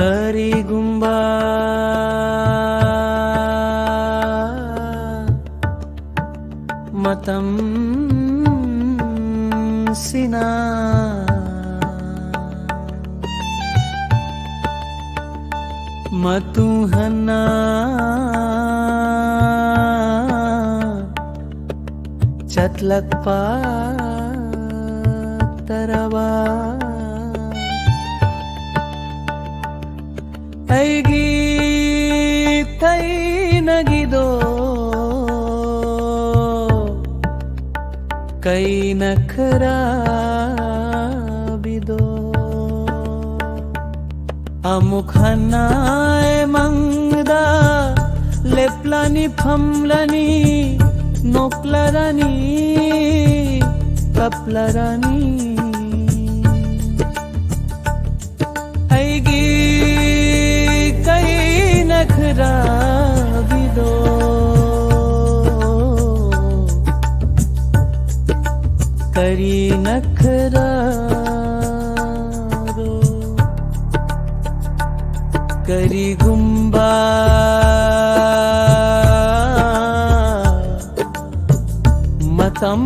करी गुंबा मतम सिना मतु हन्ना चतलक तरवा ऐगी तै नगिदो कई नखरा बिदो अमुखनाय मंगदा लेप्लानी फमलानी नोक्लरानी कपलरानी ऐगी कई नखरा बिदो करी नखरा रो करी गुंबा मतम